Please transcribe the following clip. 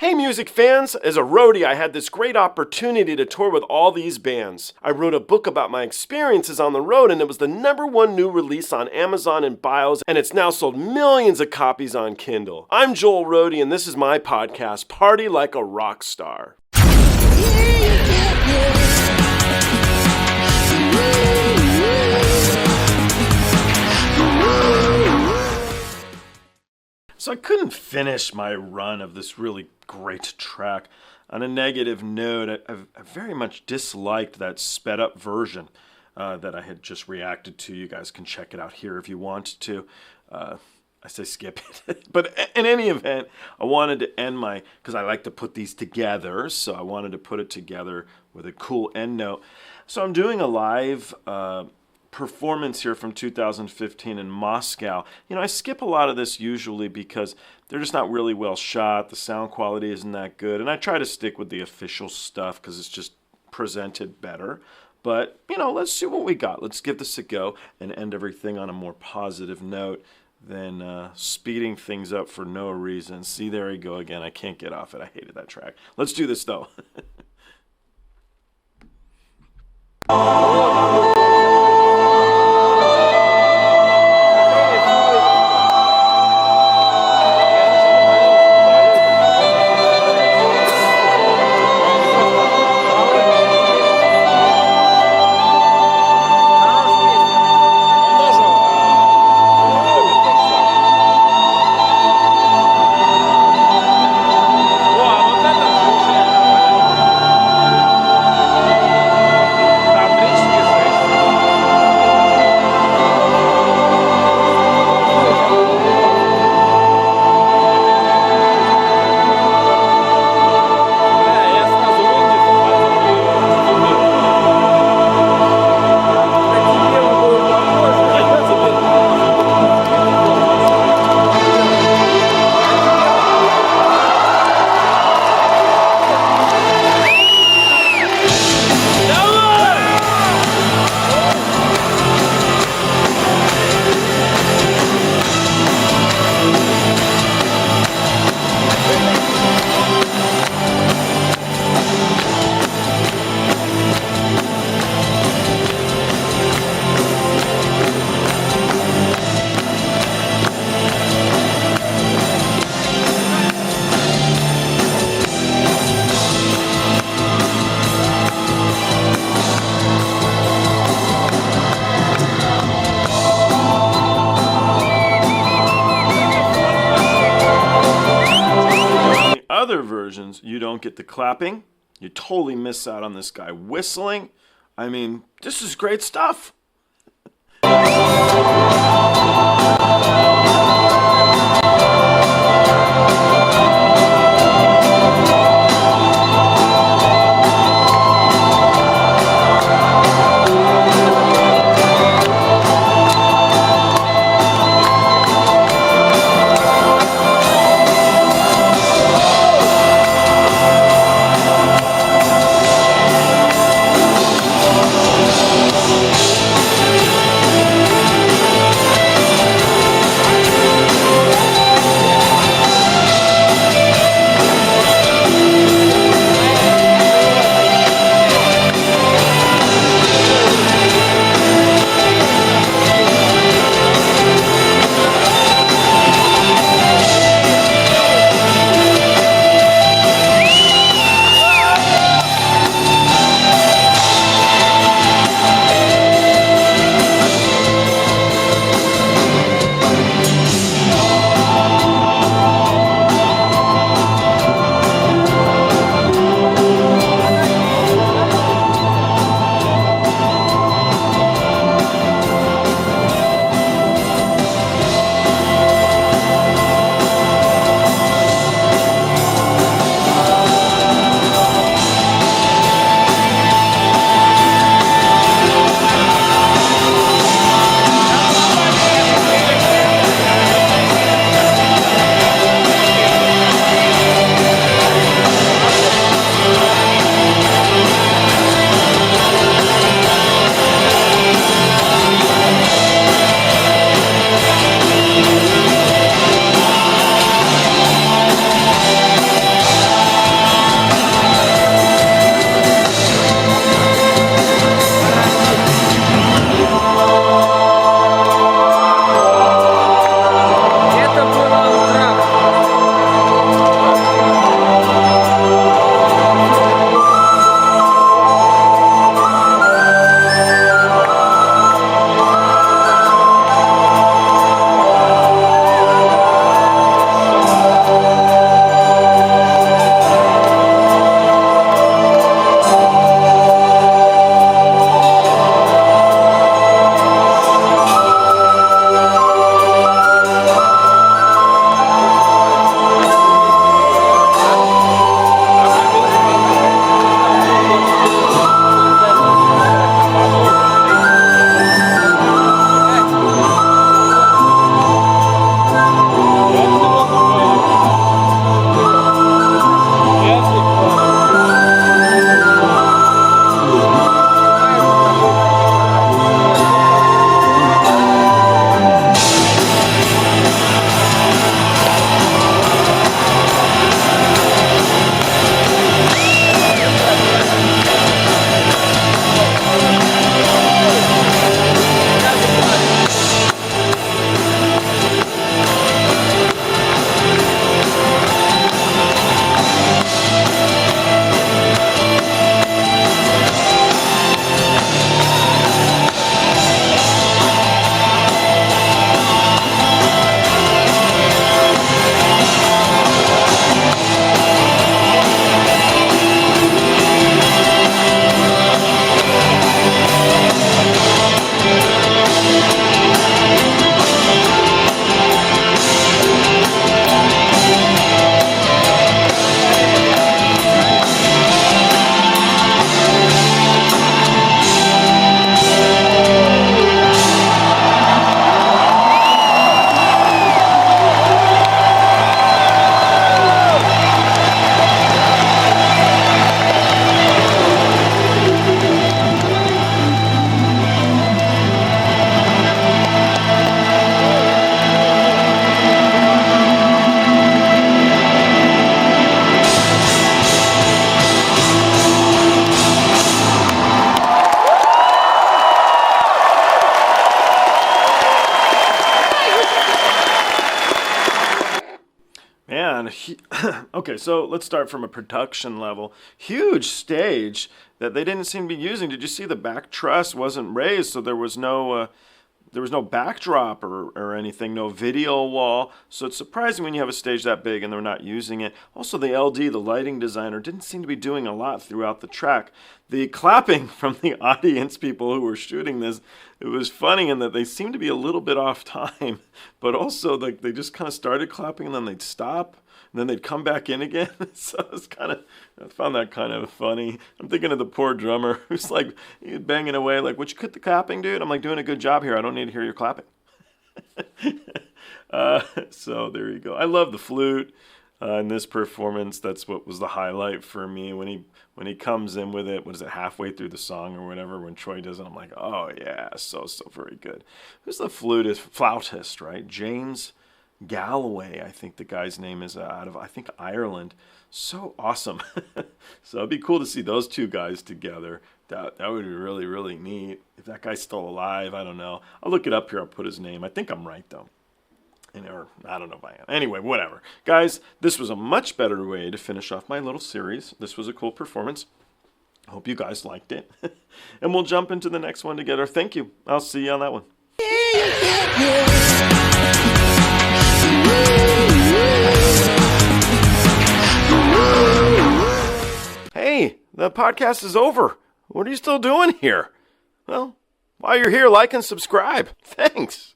Hey music fans, as a roadie I had this great opportunity to tour with all these bands. I wrote a book about my experiences on the road and it was the #1 new release on Amazon and Bios and it's now sold millions of copies on Kindle. I'm Joel Roadie and this is my podcast, Party Like a Rock Star. So I couldn't finish my run of this really great track. On a negative note, I very much disliked that sped up version that I had just reacted to. You guys can check it out here if you want to. I say skip it. But in any event, I wanted to end because I like to put these together, so I wanted to put it together with a cool end note. So I'm doing a live performance here from 2015 in Moscow. You know, I skip a lot of this usually because they're just not really well shot. The sound quality isn't that good. And I try to stick with the official stuff because it's just presented better. But, you know, let's see what we got. Let's give this a go and end everything on a more positive note than speeding things up for no reason. See, there we go again. I can't get off it. I hated that track. Let's do this, though. Other versions, you don't get the clapping. You totally miss out on this guy whistling. I mean, this is great stuff. Okay, so let's start from a production level. Huge stage that they didn't seem to be using. Did you see the back truss wasn't raised, so there was no backdrop or anything, no video wall. So it's surprising when you have a stage that big and they're not using it. Also, the LD, the lighting designer, didn't seem to be doing a lot throughout the track. The clapping from the audience people who were shooting this, it was funny in that they seemed to be a little bit off time, but also like they just kind of started clapping and then they'd stop. And then they'd come back in again. So I found that kind of funny. I'm thinking of the poor drummer who's like banging away, like, would you quit the clapping, dude? I'm like doing a good job here. I don't need to hear your clapping. So there you go. I love the flute in this performance. That's what was the highlight for me when he comes in with it. What is it, halfway through the song or whatever? When Troy does it, I'm like, oh yeah, so very good. Who's the flautist, right? James Galloway, I think the guy's name is, out of, I think, Ireland. So awesome. So it'd be cool to see those two guys together. That would be really, really neat. If that guy's still alive, I don't know. I'll look it up here. I'll put his name. I think I'm right, though. Or I don't know if I am. Anyway, whatever. Guys, this was a much better way to finish off my little series. This was a cool performance. I hope you guys liked it. And we'll jump into the next one together. Thank you. I'll see you on that one. Hey, the podcast is over. What are you still doing here? Well, while you're here, like and subscribe. Thanks.